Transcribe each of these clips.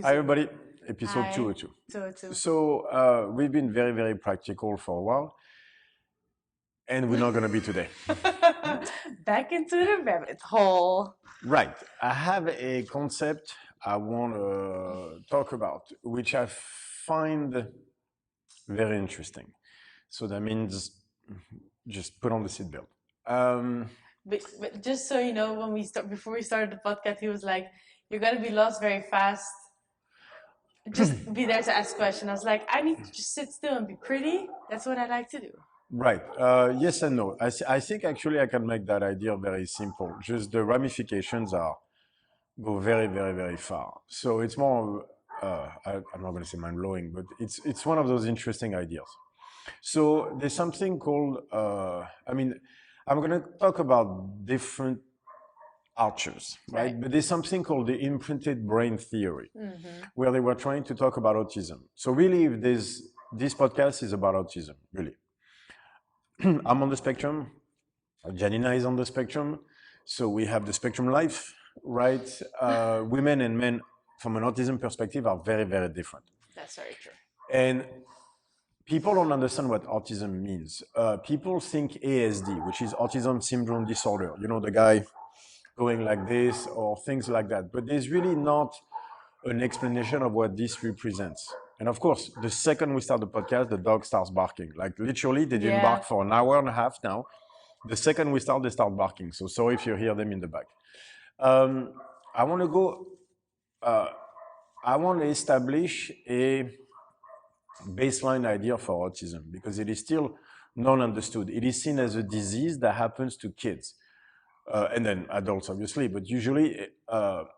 Hi, everybody. Episode Hi. 202. 202. So we've been very, very practical for a while, and we're not going to be today. Back into the rabbit hole. Right. I have a concept I want to talk about, which I find very interesting. So that means just put on the seatbelt. But just so you know, before we started the podcast, he was like, "You're gonna be lost very fast. Just be there to ask questions." I was like, "I need to just sit still and be pretty. That's what I like to do." Right. Yes and no. I think actually I can make that idea very simple. Just the ramifications go very, very, very far. So it's more, I'm not going to say mind-blowing, but it's one of those interesting ideas. So there's something called, I'm going to talk about different archers, right? But there's something called the imprinted brain theory, where they were trying to talk about autism. So really, if this podcast is about autism, really. I'm on the spectrum. Janina is on the spectrum. So we have the spectrum life, right? Women and men, from an autism perspective, are very, very different. That's very true. And people don't understand what autism means. People think ASD, which is autism syndrome disorder. You know, the guy going like this or things like that. But there's really not an explanation of what this represents. And of course, the second we start the podcast, the dog starts barking. Like literally, they didn't bark for an hour and a half now. The second we start, they start barking. So sorry if you hear them in the back. I want to establish a baseline idea for autism because it is still non-understood. It is seen as a disease that happens to kids. And then adults, obviously, but usually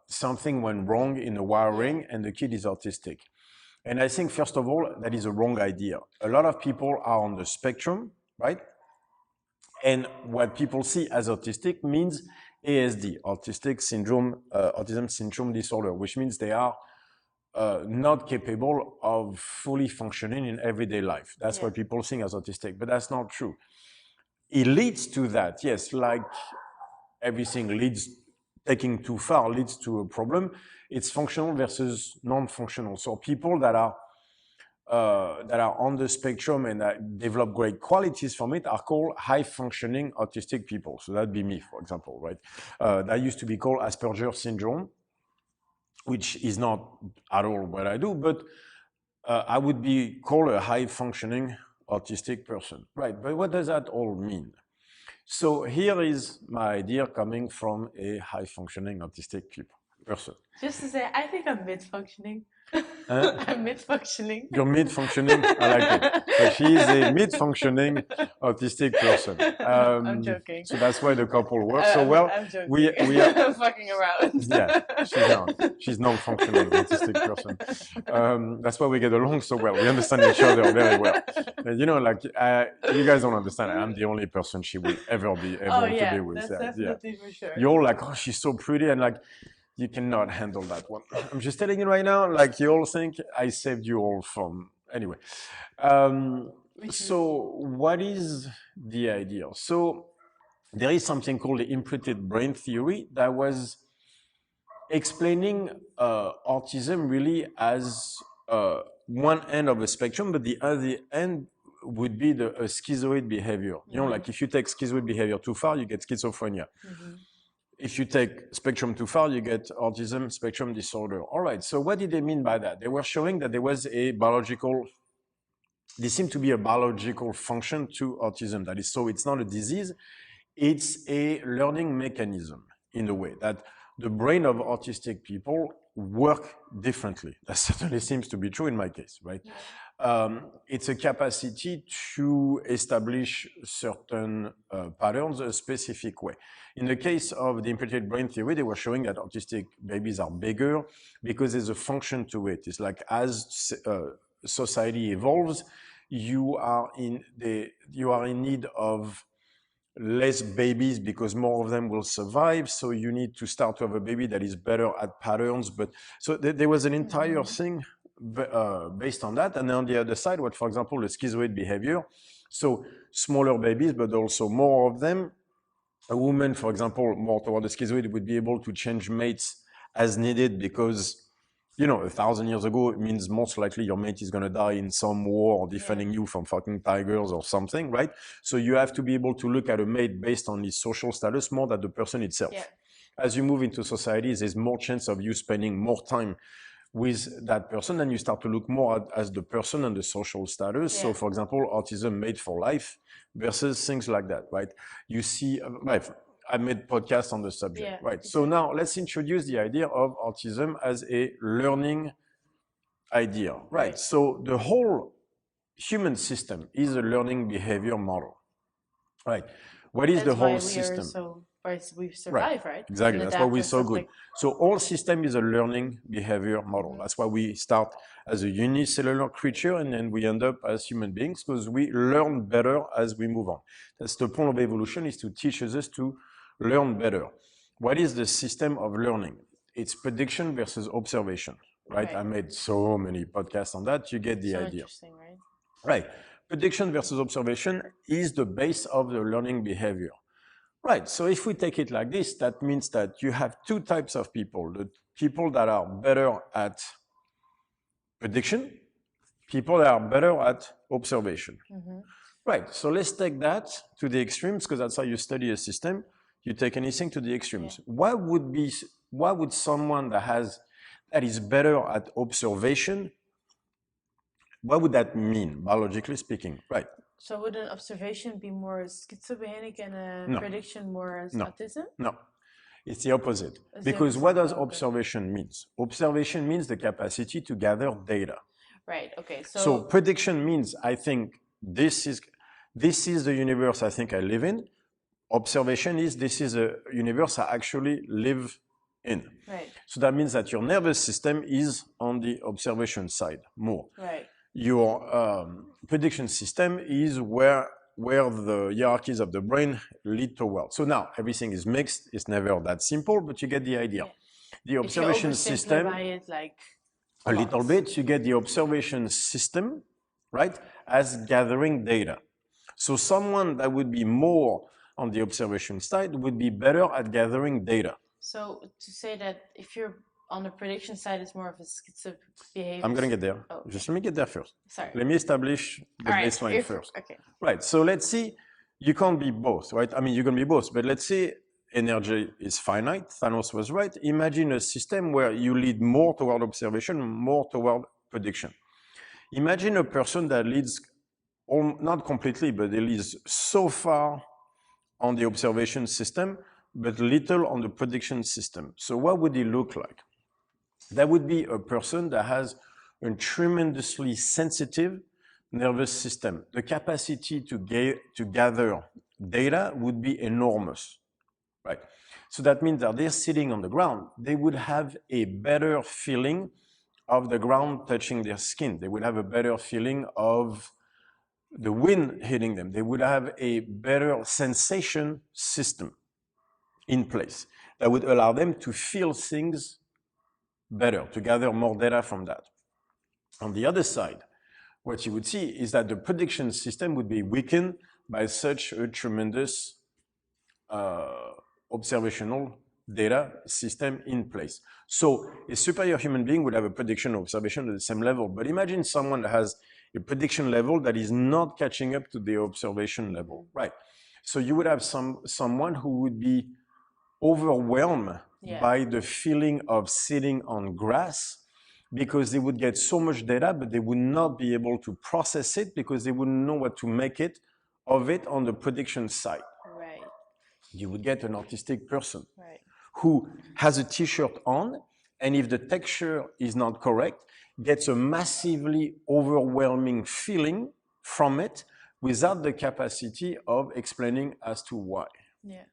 something went wrong in the wiring and the kid is autistic. And I think, first of all, that is a wrong idea. A lot of people are on the spectrum, right? And what people see as autistic means ASD, autistic syndrome, autism syndrome disorder, which means they are not capable of fully functioning in everyday life. That's what people think as autistic, but that's not true. It leads to that, yes, like everything taking too far leads to a problem. It's functional versus non-functional. So people that are on the spectrum and that develop great qualities from it are called high-functioning autistic people. So that'd be me, for example, right? That used to be called Asperger's syndrome, which is not at all what I do, but I would be called a high-functioning autistic person, right? But what does that all mean? So here is my idea coming from a high-functioning autistic person. Just to say, I think I'm mid-functioning. I'm mid-functioning. You're mid-functioning? I like it. So she is a mid-functioning autistic person. I'm joking. So that's why the couple works so well. I'm joking. We are fucking around. Yeah, she's not. She's non-functional autistic person. That's why we get along so well. We understand each other very well. You know, like you guys don't understand. I'm the only person she will ever be able to be with. That's definitely for sure. You're all like, oh, she's so pretty, and like, you cannot handle that one. I'm just telling you right now, like you all think I saved you all from, anyway. So what is the idea? So there is something called the imprinted brain theory that was explaining autism really as one end of a spectrum, but the other end would be a schizoid behavior. You know, like if you take schizoid behavior too far, you get schizophrenia. If you take spectrum too far, you get autism spectrum disorder. All right, so what did they mean by that? They were showing that there seemed to be a biological function to autism. That is, so it's not a disease, it's a learning mechanism in a way that the brain of autistic people work differently. That certainly seems to be true in my case, right? It's a capacity to establish certain patterns a specific way. In the case of the imprinted brain theory, they were showing that autistic babies are bigger because there's a function to it. It's like as society evolves, you are in need of less babies because more of them will survive. So you need to start to have a baby that is better at patterns. But so there was an entire thing based on that. And then on the other side, for example, the schizoid behavior. So smaller babies, but also more of them. A woman, for example, more toward the schizoid would be able to change mates as needed because 1,000 years ago, it means most likely your mate is going to die in some war or defending you from fucking tigers or something, right? So you have to be able to look at a mate based on his social status more than the person itself. Yeah. As you move into societies, there's more chance of you spending more time with that person, and you start to look more at as the person and the social status. So, for example, autism made for life versus things like that, right? You see, I made podcasts on the subject, right? So now let's introduce the idea of autism as a learning idea, right? So the whole human system is a learning behavior model, right? What is the whole system? We survive, right? Exactly. That's why we're so good. So all system is a learning behavior model. That's why we start as a unicellular creature and then we end up as human beings because we learn better as we move on. That's the point of evolution, is to teach us to learn better. What is the system of learning? It's prediction versus observation, right? I made so many podcasts on that. You get the idea. Interesting, right? Right. Prediction versus observation is the base of the learning behavior. Right, so if we take it like this, that means that you have two types of people. The people that are better at prediction, people that are better at observation. Right, so let's take that to the extremes, because that's how you study a system. You take anything to the extremes. What would someone that is better at observation, what would that mean, biologically speaking? Right. So would an observation be more schizophrenic and a prediction more as autism? No, it's the opposite. Because what does observation mean? Observation means the capacity to gather data. Right, okay. So prediction means, I think, this is the universe I think I live in. Observation is, this is a universe I actually live in. Right. So that means that your nervous system is on the observation side more. Right. Your prediction system is where the hierarchies of the brain lead toward. So now everything is mixed. It's never that simple, but you get the idea. The observation system, it like a little bit, you get the observation system, right, as gathering data. So someone that would be more on the observation side would be better at gathering data. So to say that if you're on the prediction side, it's more of a schizophrenic behavior. I'm going to get there. Oh, okay. Just let me get there first. Sorry. Let me establish the baseline first. Okay. Right. So let's see. You can't be both, right? I mean, you can be both, but let's say energy is finite. Thanos was right. Imagine a system where you lead more toward observation, more toward prediction. Imagine a person that leads, not completely, but they leads so far on the observation system, but little on the prediction system. So what would he look like? That would be a person that has a tremendously sensitive nervous system. The capacity to gather data would be enormous, right? So that means that they're sitting on the ground. They would have a better feeling of the ground touching their skin. They would have a better feeling of the wind hitting them. They would have a better sensation system in place that would allow them to feel things better, to gather more data from that. On the other side, what you would see is that the prediction system would be weakened by such a tremendous observational data system in place. So a superior human being would have a prediction observation at the same level, but imagine someone that has a prediction level that is not catching up to the observation level, right? So you would have someone who would be overwhelmed by the feeling of sitting on grass, because they would get so much data, but they would not be able to process it because they wouldn't know what to make of it on the prediction side. Right. You would get an autistic person who has a t-shirt on, and if the texture is not correct, gets a massively overwhelming feeling from it without the capacity of explaining as to why. Yeah.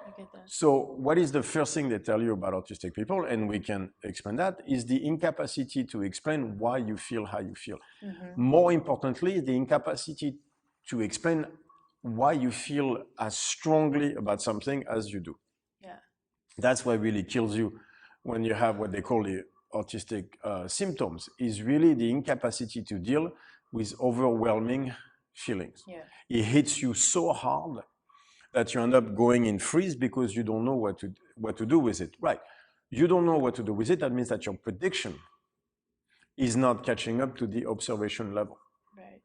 I get that. So what is the first thing they tell you about autistic people, and we can explain that, is the incapacity to explain why you feel how you feel. Mm-hmm. More importantly, the incapacity to explain why you feel as strongly about something as you do. Yeah. That's what really kills you when you have what they call the autistic symptoms, is really the incapacity to deal with overwhelming feelings. Yeah. It hits you so hard that you end up going in freeze because you don't know what to do with it. Right. you don't know what to do with it, that means that your prediction is not catching up to the observation level. Right.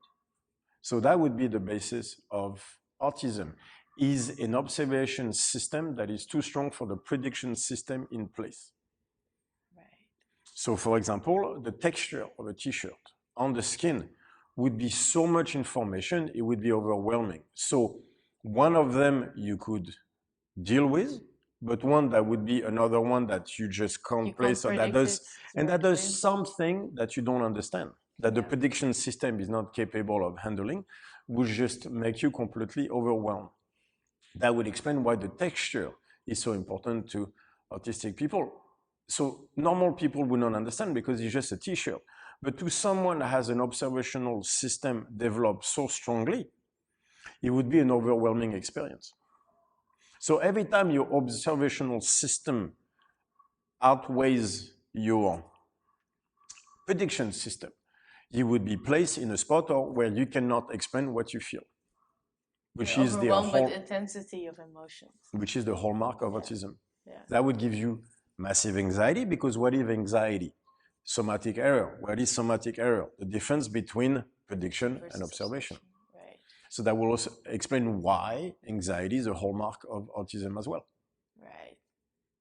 So that would be the basis of autism, is an observation system that is too strong for the prediction system in place. Right. So for example, the texture of a t-shirt on the skin would be so much information, it would be overwhelming. So one of them you could deal with, but one that would be another one that you just can't place, or that does, and that does something that you don't understand, that the prediction system is not capable of handling, would just make you completely overwhelmed. That would explain why the texture is so important to autistic people. So normal people would not understand because it's just a t-shirt. But to someone that has an observational system developed so strongly, it would be an overwhelming experience. So every time your observational system outweighs your prediction system, you would be placed in a spot where you cannot explain what you feel, which is the intensity of emotions, which is the hallmark of autism. Yeah. That would give you massive anxiety, because what is anxiety? Somatic error. What is somatic error? The difference between prediction and observation. Right. So that will also explain why anxiety is a hallmark of autism as well. Right.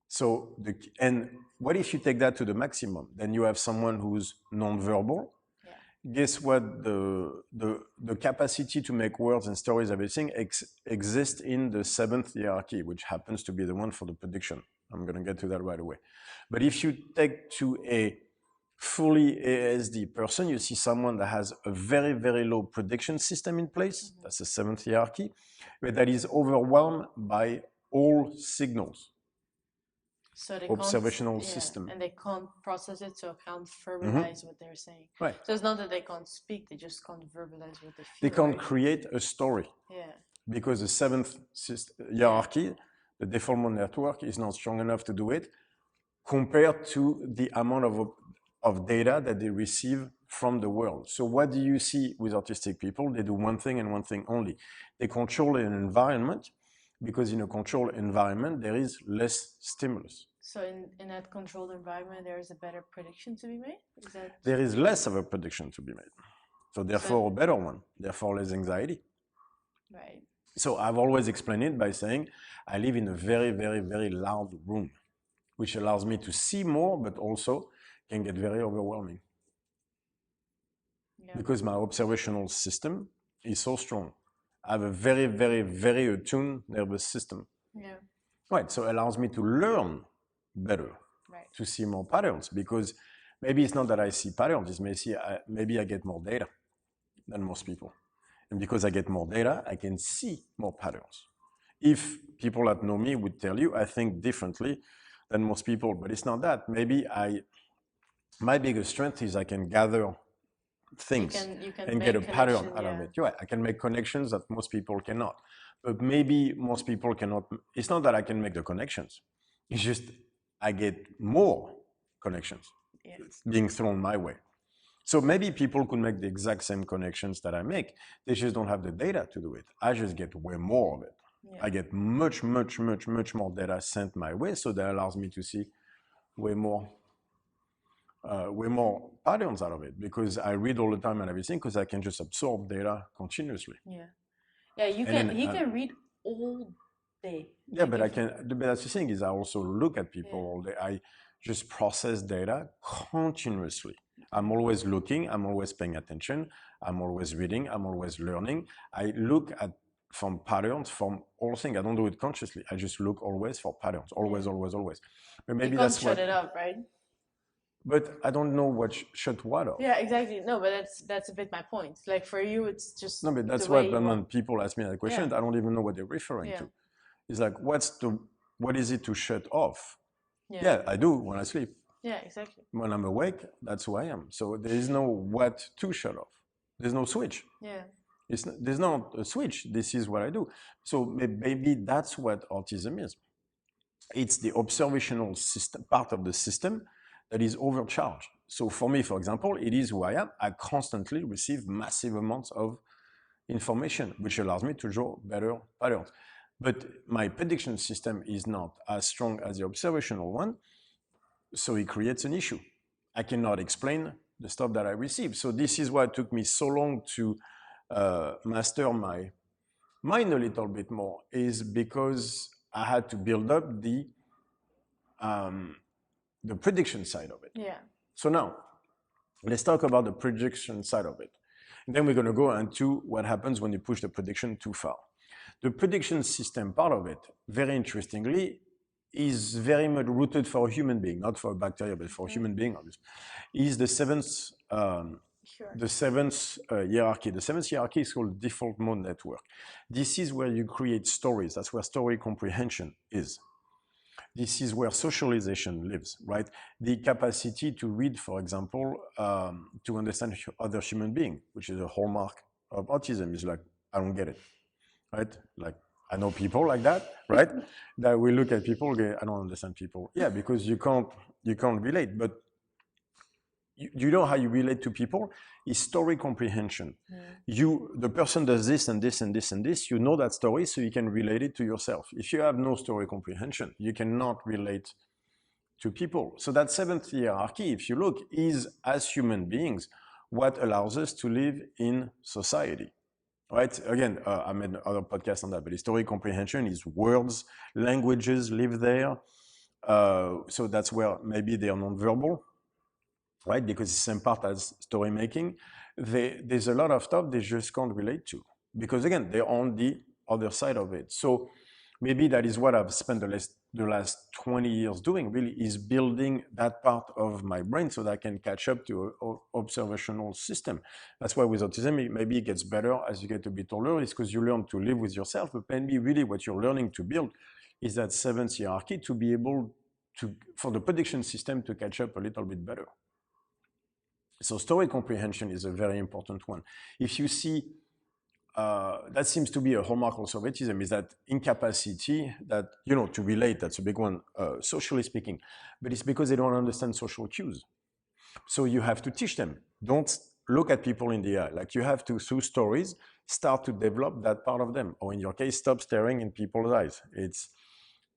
So, and what if you take that to the maximum? Then you have someone who's nonverbal. Yeah. Guess what? The capacity to make words and stories, everything exists in the 7th hierarchy, which happens to be the one for the prediction. I'm going to get to that right away. But if you take to a fully ASD person, you see someone that has a very, very low prediction system in place. That's the 7th hierarchy, but that is overwhelmed by all signals. So they observational system. And they can't process it, so can't verbalize what they're saying. Right. So it's not that they can't speak, they just can't verbalize what they feel. They can't create a story. Yeah. Because the 7th hierarchy, the default network, is not strong enough to do it, compared to the amount of data that they receive from the world. So what do you see with autistic people? They do one thing and one thing only. They control an environment, because in a controlled environment, there is less stimulus. So in that controlled environment, there is a better prediction to be made? There is less of a prediction to be made. So therefore, a better one, therefore less anxiety. Right. So I've always explained it by saying, I live in a very, very, very loud room, which allows me to see more, but also can get very overwhelming. Yeah. Because my observational system is so strong. I have a very, very, very attuned nervous system. Yeah. Right, so it allows me to learn better, to see more patterns, because maybe it's not that I see patterns, it's maybe I get more data than most people. And because I get more data, I can see more patterns. If people that know me would tell you, I think differently than most people, but it's not that. Maybe my biggest strength is I can gather things you can and get a pattern out of it. I can make connections that most people cannot. But maybe most people cannot. It's not that I can make the connections. It's just I get more connections being thrown my way. So maybe people could make the exact same connections that I make. They just don't have the data to do it. I just get way more of it. Yeah. I get much, much, much, much more data sent my way. So that allows me to see way more patterns out of it, because I read all the time and everything, because I can just absorb data continuously. Yeah, he can read all day. Yeah, but that's the thing, is I also look at people all day. I just process data continuously. I'm always looking, I'm always paying attention, I'm always reading, I'm always learning. I look at from patterns, from all things. I don't do it consciously. I just look always for patterns, always, always, always. But maybe that's shut it up, right? But I don't know what shut what off. Yeah, exactly. No, but that's a bit my point. Like for you, it's just no, but that's what when people ask me that question, I don't even know what they're referring to. It's like, what is it to shut off? Yeah, I do when I sleep. Yeah, exactly. When I'm awake, that's who I am. So there is no what to shut off. There's no switch. Yeah. There's not a switch. This is what I do. So maybe that's what autism is. It's the observational system, part of the system that is overcharged. So for me, for example, it is who I am. I constantly receive massive amounts of information, which allows me to draw better patterns. But my prediction system is not as strong as the observational one. So it creates an issue. I cannot explain the stuff that I receive. So this is why it took me so long to master my mind a little bit more, is because I had to build up the prediction side of it. Yeah. So now, let's talk about the prediction side of it. And then we're going to go into what happens when you push the prediction too far. The prediction system part of it, very interestingly, is very much rooted for a human being, not for a bacteria, but for a human being, obviously, is the seventh hierarchy. The seventh hierarchy is called default mode network. This is where you create stories. That's where story comprehension is. This is where socialization lives, right? The capacity to read, for example, to understand other human beings, which is a hallmark of autism, is like, I don't get it, right? Like, I know people like that, right? That we look at people, okay, I don't understand people. Yeah, because you can't relate. But you know how you relate to people is story comprehension. The person does this and this and this and this. You know that story, so you can relate it to yourself. If you have no story comprehension, you cannot relate to people. So that seventh hierarchy, if you look, is as human beings what allows us to live in society. Right? Again, I made another podcast on that, but story comprehension is words, languages live there. So that's where maybe they are non-verbal, right? Because it's the same part as story making. There's a lot of stuff they just can't relate to because, again, they're on the other side of it. So maybe that is what I've spent the last 20 years doing, really, is building that part of my brain so that I can catch up to an observational system. That's why with autism, maybe it gets better as you get a bit older. It's because you learn to live with yourself. But maybe really what you're learning to build is that seventh hierarchy to be able to, for the prediction system to catch up a little bit better. So story comprehension is a very important one. If you see, that seems to be a hallmark also of autism, is that incapacity that, to relate, that's a big one, socially speaking, but it's because they don't understand social cues. So you have to teach them. Don't look at people in the eye. Like you have to, through stories, start to develop that part of them. Or in your case, stop staring in people's eyes. It's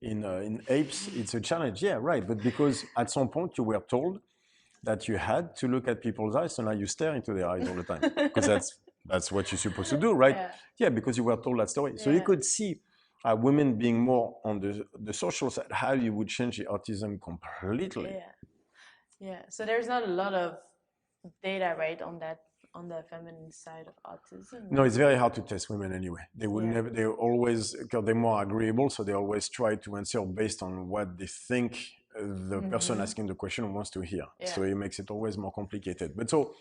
in apes, it's a challenge. Yeah, right. But because at some point you were told that you had to look at people's eyes, so now you stare into their eyes all the time because that's what you're supposed to do, right? Yeah, because you were told that story. So you could see women being more on the social side, how you would change the autism completely. Yeah. So there's not a lot of data, right, on the feminine side of autism. No, it's very hard to test women anyway. They would never. They always, because they're more agreeable, so they always try to answer based on what they think the person asking the question wants to hear. So it makes it always more complicated. But so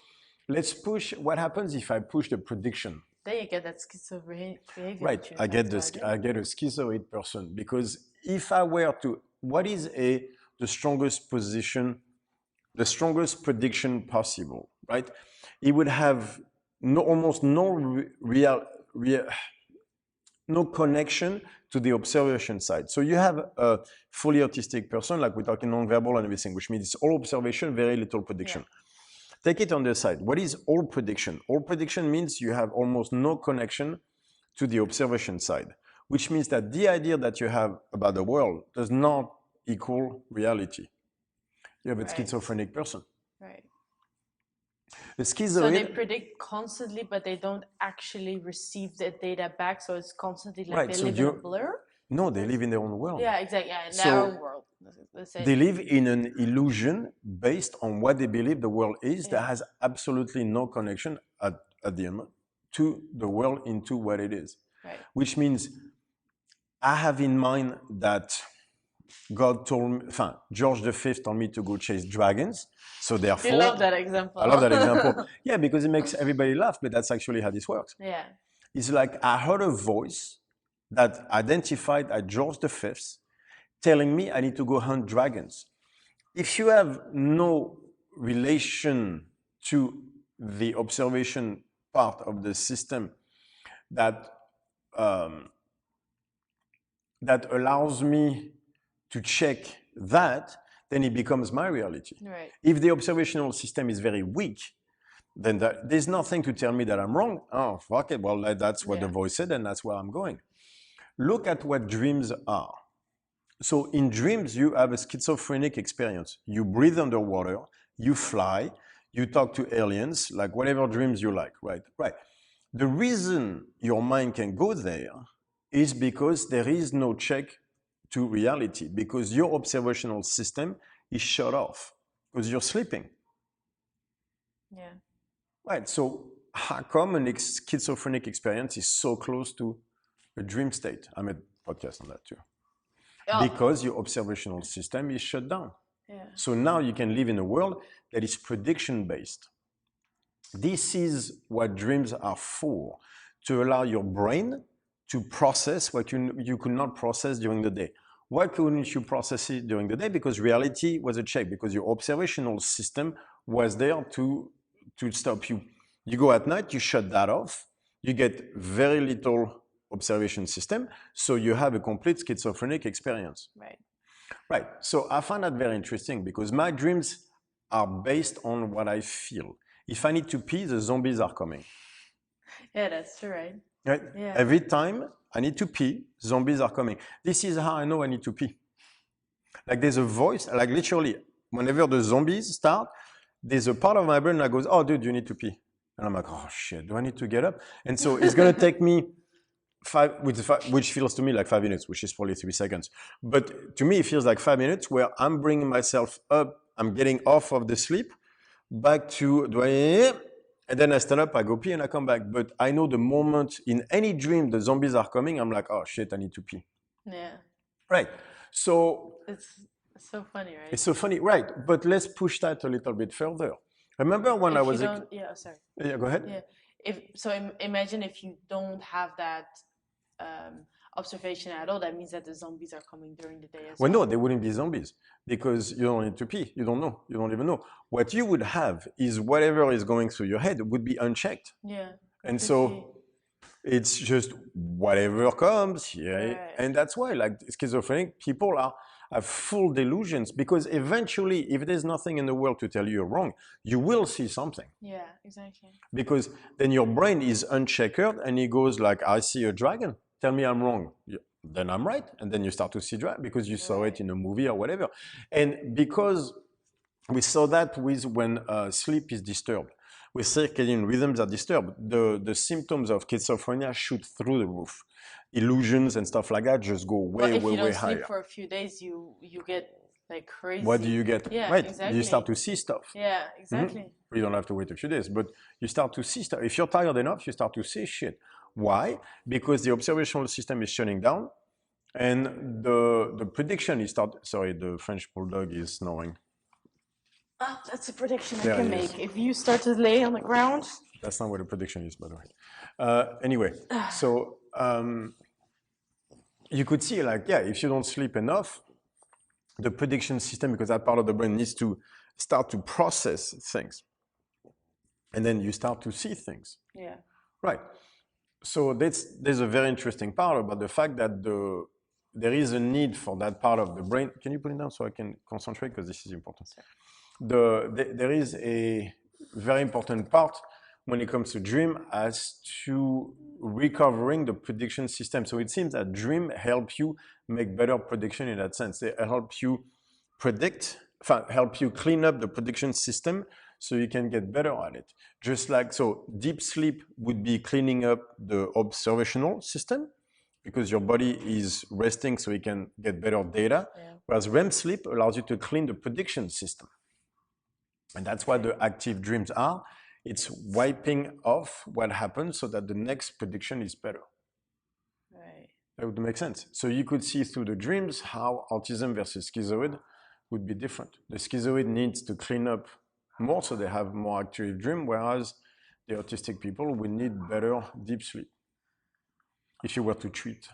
let's push. What happens if I push the prediction? Then you get that schizoid behavior. Right. I get a schizoid person, because if I were to, what is the strongest prediction possible, right? It would have almost no no connection to the observation side. So you have a fully autistic person, like we're talking nonverbal and everything, which means it's all observation, very little prediction. Take it on the side. What is all prediction? All prediction means you have almost no connection to the observation side, which means that the idea that you have about the world does not equal reality. You have a schizophrenic person. Right. The schizoid, so they predict constantly, but they don't actually receive the data back. So it's constantly like they live in a blur. No, they live in their own world. Yeah, exactly. Yeah, in their own world. They live in an illusion based on what they believe the world is that has absolutely no connection at the end to the world, into what it is. Right. Which means I have in mind that God told me, George V told me to go chase dragons. So therefore, you love that example. I love that example. Yeah, because it makes everybody laugh, but that's actually how this works. Yeah. It's like I heard a voice that identified at George V telling me I need to go hunt dragons. If you have no relation to the observation part of the system that allows me to check that, then it becomes my reality. Right. If the observational system is very weak, then there's nothing to tell me that I'm wrong. Oh, fuck it. Well, that's what the voice said, and that's where I'm going. Look at what dreams are. So in dreams, you have a schizophrenic experience. You breathe underwater, you fly, you talk to aliens, like whatever dreams you like, right? Right. The reason your mind can go there is because there is no check to reality, because your observational system is shut off, because you're sleeping. Yeah. Right. So how come a schizophrenic experience is so close to a dream state? I made a podcast on that too. Oh. Because your observational system is shut down. Yeah. So now you can live in a world that is prediction based. This is what dreams are for, to allow your brain to process what you could not process during the day. Why couldn't you process it during the day? Because reality was a check, because your observational system was there to stop you. You go at night, you shut that off, you get very little observation system, so you have a complete schizophrenic experience. Right. Right. So I find that very interesting, because my dreams are based on what I feel. If I need to pee, the zombies are coming. Yeah, that's true, right? Right? Yeah. Every time I need to pee, zombies are coming. This is how I know I need to pee. Like there's a voice, like literally, whenever the zombies start, there's a part of my brain that goes, oh, dude, you need to pee. And I'm like, oh, shit, do I need to get up? And so it's going to take me which feels to me like 5 minutes, which is probably 3 seconds. But to me, it feels like 5 minutes where I'm bringing myself up, I'm getting off of the sleep, back to, and then I stand up, I go pee, and I come back. But I know the moment in any dream the zombies are coming, I'm like, oh shit, I need to pee. Yeah. Right. So it's so funny, right? It's so funny, right? But let's push that a little bit further. Remember when I was yeah, sorry. Yeah, go ahead. Yeah. Imagine if you don't have that observation at all, that means that the zombies are coming during the day as well. No, they wouldn't be zombies, because you don't need to pee. You don't know. You don't even know. What you would have is whatever is going through your head would be unchecked. Yeah. And so it's just whatever comes. Yeah. Right. And that's why, like, schizophrenic people have full delusions, because eventually, if there's nothing in the world to tell you you're wrong, you will see something. Yeah, exactly. Because then your brain is unchecked and it goes like, I see a dragon. Tell me I'm wrong. Yeah, then I'm right. And then you start to see dragon because you saw it in a movie or whatever. And because we saw that with when sleep is disturbed, when circadian rhythms are disturbed, the symptoms of schizophrenia shoot through the roof. Illusions and stuff like that just go way, way, way higher. If you don't sleep for a few days, you get like crazy. What do you get? Yeah, right. Exactly. You start to see stuff. Yeah, exactly. Mm-hmm. You don't have to wait a few days, but you start to see stuff. If you're tired enough, you start to see shit. Why? Because the observational system is shutting down, and the prediction is Sorry, the French bulldog is snoring. Oh, that's a prediction I can make. If you start to lay on the ground. That's not what a prediction is, by the way. Anyway, so you could see, like, yeah, if you don't sleep enough, the prediction system, because that part of the brain needs to start to process things. And then you start to see things. Yeah. Right. So there's a very interesting part about the fact that there is a need for that part of the brain. Can you put it down so I can concentrate, because this is important? There is a very important part when it comes to dream as to recovering the prediction system. So it seems that dream help you make better prediction in that sense. They help you predict, help you clean up the prediction system so you can get better at it. Just like, so deep sleep would be cleaning up the observational system, because your body is resting so you can get better data. Yeah. Whereas REM sleep allows you to clean the prediction system. And that's what the active dreams are. It's wiping off what happened so that the next prediction is better. Right. That would make sense. So you could see through the dreams how autism versus schizoid would be different. The schizoid needs to clean up more so they have more active dream, whereas the autistic people will need better deep sleep if you were to treat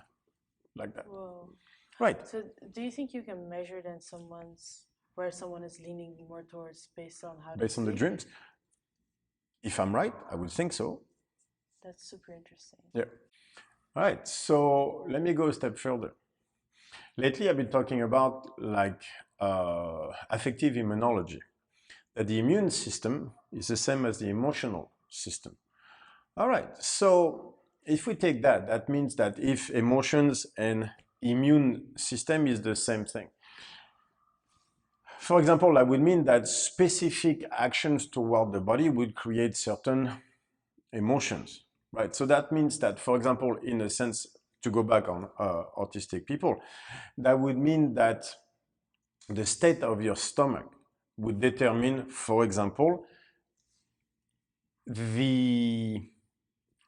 like that. Whoa. Right. So do you think you can measure then where someone is leaning more towards based on how based on the dreams? If I'm right, I would think so. That's super interesting. Yeah. All right. So let me go a step further. Lately, I've been talking about like affective immunology, that the immune system is the same as the emotional system. All right. So if we take that, that means that if emotions and immune system is the same thing. For example, that would mean that specific actions toward the body would create certain emotions, right? So that means that, for example, in a sense, to go back on autistic people, that would mean that the state of your stomach would determine, for example, the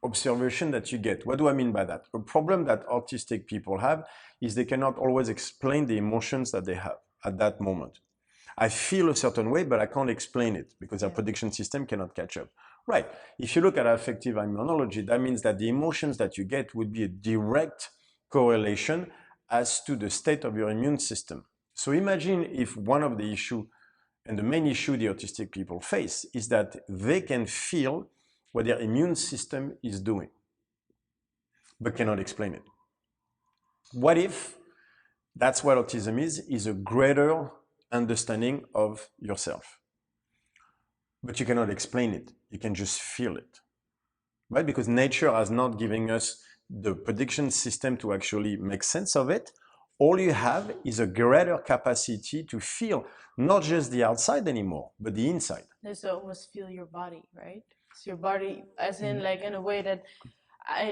observation that you get. What do I mean by that? A problem that autistic people have is they cannot always explain the emotions that they have at that moment. I feel a certain way, but I can't explain it because our prediction system cannot catch up. Right. If you look at affective immunology, that means that the emotions that you get would be a direct correlation as to the state of your immune system. So imagine if one of the issue, and the main issue the autistic people face, is that they can feel what their immune system is doing, but cannot explain it. What if that's what autism is a greater understanding of yourself, but you cannot explain it, you can just feel it, right? Because nature has not given us the prediction system to actually make sense of it. All you have is a greater capacity to feel not just the outside anymore, but the inside. So almost feel your body, right? So your body, as in like in a way that,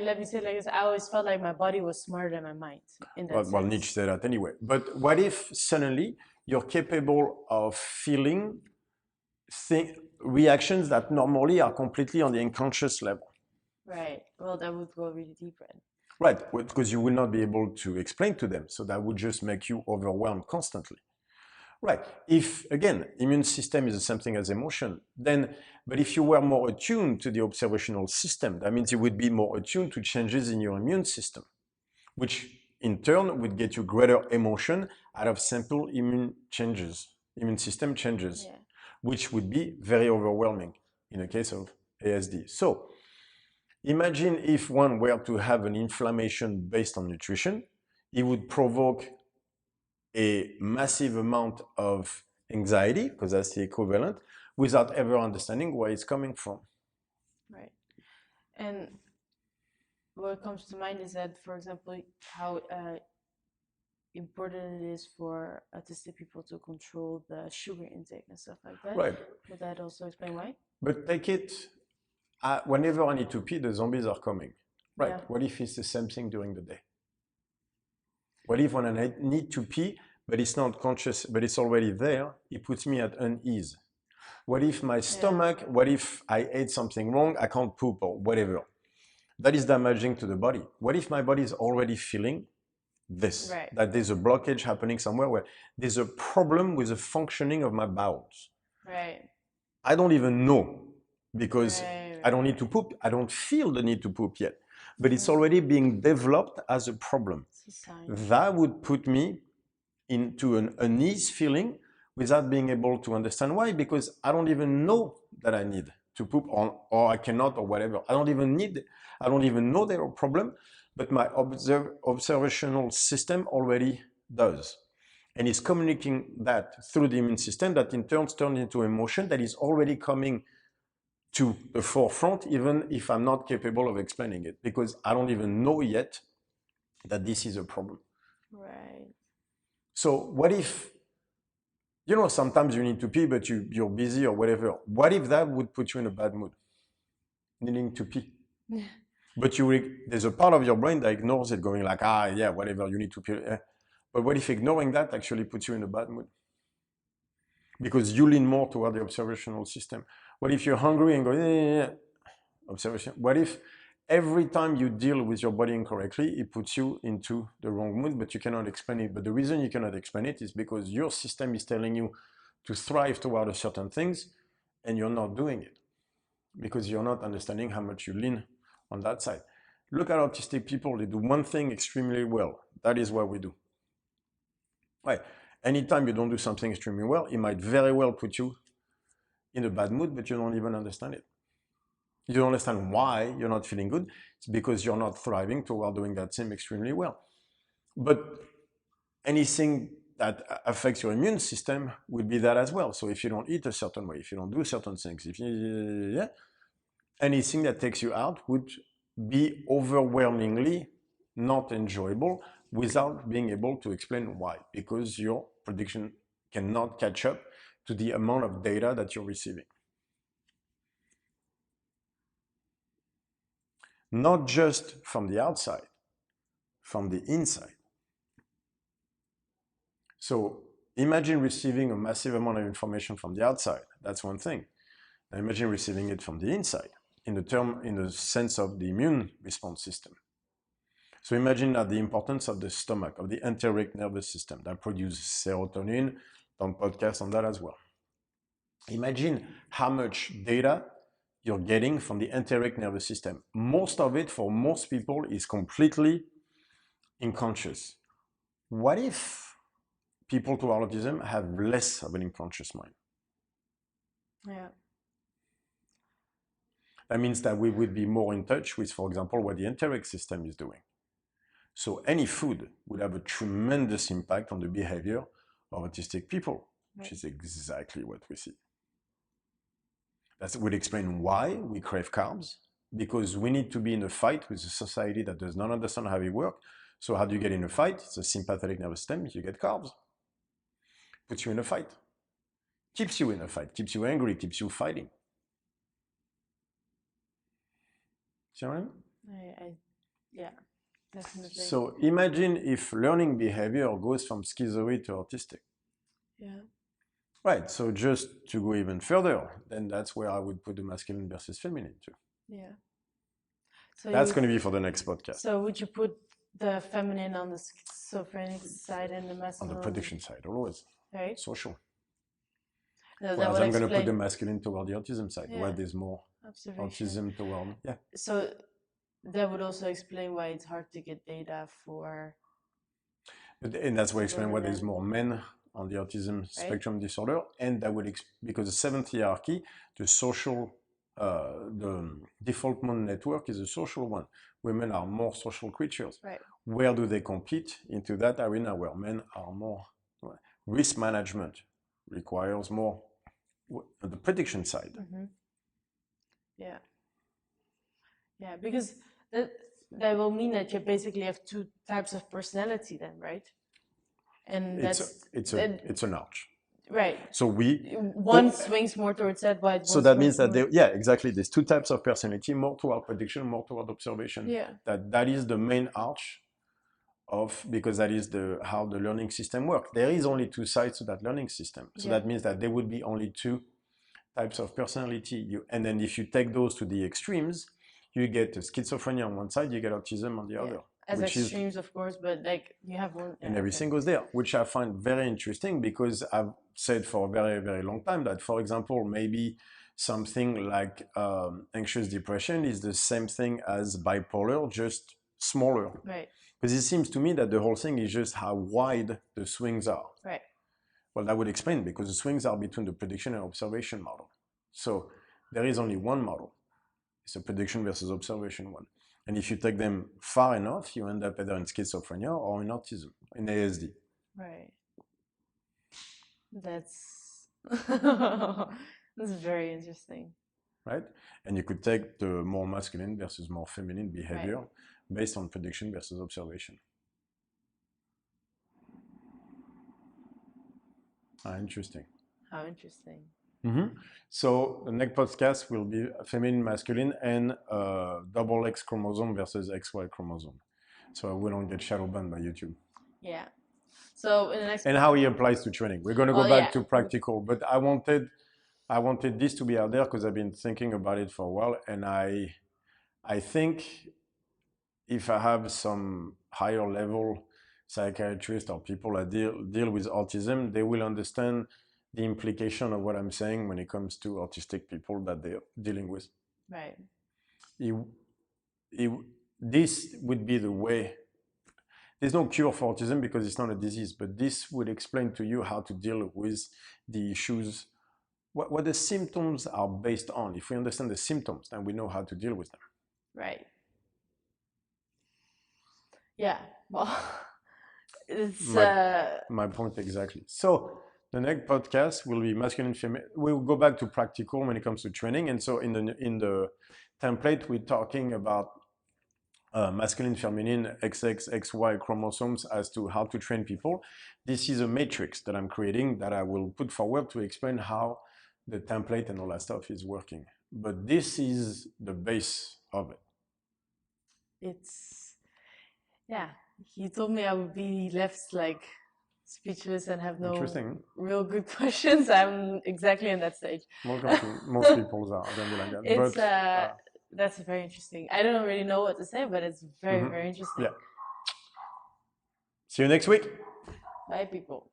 let me say it like this, I always felt like my body was smarter than my mind in that sense. Well, Nietzsche said that anyway. But what if suddenly you're capable of feeling reactions that normally are completely on the unconscious level? Right. Well, that would go really deep then. Right, because you will not be able to explain to them. So that would just make you overwhelmed constantly. Right. If, again, immune system is the same thing as emotion, then, but if you were more attuned to the observational system, that means you would be more attuned to changes in your immune system, which in turn would get you greater emotion out of simple immune system changes, which would be very overwhelming in the case of ASD. So imagine if one were to have an inflammation based on nutrition, it would provoke a massive amount of anxiety, because that's the equivalent, without ever understanding where it's coming from. Right. And what comes to mind is that, for example, how important it is for autistic people to control the sugar intake and stuff like that. Right. Would that also explain why? But take it, whenever I need to pee, the zombies are coming. Right. Yeah. What if it's the same thing during the day? What if when I need to pee, but it's not conscious, but it's already there, it puts me at unease? What if my stomach, what if I ate something wrong, I can't poop or whatever? That is damaging to the body. What if my body is already feeling this, that there's a blockage happening somewhere where there's a problem with the functioning of my bowels? Right. I don't even know because I don't need to poop. I don't feel the need to poop yet, but it's already being developed as a problem. That would put me into an unease feeling without being able to understand why, because I don't even know that I need to poop or I cannot or whatever. I don't even know there are a problem, but my observational system already does. And it's communicating that through the immune system that in turn turns into emotion that is already coming to the forefront, even if I'm not capable of explaining it, because I don't even know yet that this is a problem. Right. So what if, sometimes you need to pee, but you're busy or whatever. What if that would put you in a bad mood, needing to pee? But there's a part of your brain that ignores it, going like, whatever, you need to pee. But what if ignoring that actually puts you in a bad mood? Because you lean more toward the observational system. What if you're hungry and go, observation? What if every time you deal with your body incorrectly, it puts you into the wrong mood, but you cannot explain it? But the reason you cannot explain it is because your system is telling you to thrive toward a certain things, and you're not doing it because you're not understanding how much you lean on that side. Look at autistic people. They do one thing extremely well. That is what we do. Right. Anytime you don't do something extremely well, it might very well put you in a bad mood, but you don't even understand it. You don't understand why you're not feeling good. It's because you're not thriving toward doing that thing extremely well. But anything that affects your immune system would be that as well. So if you don't eat a certain way, if you don't do certain things, anything that takes you out would be overwhelmingly not enjoyable, without being able to explain why, because your prediction cannot catch up to the amount of data that you're receiving. Not just from the outside, from the inside. So imagine receiving a massive amount of information from the outside. That's one thing. Now imagine receiving it from the inside, in the sense of the immune response system. So imagine that the importance of the stomach, of the enteric nervous system that produces serotonin. Done podcast on that as well. Imagine how much data you're getting from the enteric nervous system. Most of it, for most people, is completely unconscious. What if people with autism have less of an unconscious mind? Yeah. That means that we would be more in touch with, for example, what the enteric system is doing. So any food would have a tremendous impact on the behavior of autistic people, which is exactly what we see. That would explain why we crave carbs, because we need to be in a fight with a society that does not understand how we work. So how do you get in a fight? It's a sympathetic nervous system. You get carbs. Puts you in a fight. Keeps you in a fight. Keeps you angry. Keeps you fighting. See what I mean? Yeah, definitely. So imagine if learning behavior goes from schizoid to autistic. Yeah. Right, so just to go even further, then that's where I would put the masculine versus feminine too. Yeah. So that's going to be for the next podcast. So would you put the feminine on the schizophrenic side and the masculine on the prediction side, always. Right. Social. No, whereas I'm going to put the masculine toward the autism side, where there's more autism toward, So that would also explain why it's hard to get data for... And that's why I explain why there's more men on the autism spectrum disorder, and that would because the seventh hierarchy, the social, the default mode network is a social one. Women are more social creatures. Right. Where do they compete? Into that arena where men are more. Risk management requires more the prediction side. Mm-hmm. Yeah, because that will mean that you basically have two types of personality then, right? And it's an arch. Right. So one swings more towards that, but so that means that exactly. There's two types of personality: more toward prediction, more toward observation. Yeah. That is the main arch because that is how the learning system works. There is only two sides to that learning system. So that means that there would be only two types of personality. And then if you take those to the extremes, you get schizophrenia on one side, you get autism on the other. As extremes, of course, but like you have one. And everything goes there, which I find very interesting because I've said for a very, very long time that, for example, maybe something like anxious depression is the same thing as bipolar, just smaller. Right. Because it seems to me that the whole thing is just how wide the swings are. Right. Well, that would explain because the swings are between the prediction and observation model. So there is only one model. It's a prediction versus observation one. And if you take them far enough, you end up either in schizophrenia or in autism, in ASD. Right. That's very interesting. Right? And you could take the more masculine versus more feminine behavior based on prediction versus observation. Interesting. How interesting. Mm-hmm. So the next podcast will be feminine, masculine, and double X chromosome versus XY chromosome. So we don't get shadow banned by YouTube. Yeah. So in the next and how it applies to training. We're going to go back to practical, but I wanted this to be out there because I've been thinking about it for a while, and I think if I have some higher level psychiatrists or people that deal with autism, they will understand the implication of what I'm saying when it comes to autistic people that they're dealing with. Right. This would be the way. There's no cure for autism because it's not a disease, but this would explain to you how to deal with the issues, what the symptoms are based on. If we understand the symptoms, then we know how to deal with them. Right. Yeah. Well, it's my point exactly. So the next podcast will be masculine, feminine. We'll go back to practical when it comes to training. And so in the template, we're talking about masculine, feminine, XX, XY chromosomes as to how to train people. This is a matrix that I'm creating that I will put forward to explain how the template and all that stuff is working. But this is the base of it. It's, yeah, he told me I would be left like speechless and have no real good questions. I'm exactly in that stage. Most people are going to be like that. It's, that's very interesting. I don't really know what to say, but it's very, very interesting. Yeah. See you next week. Bye, people.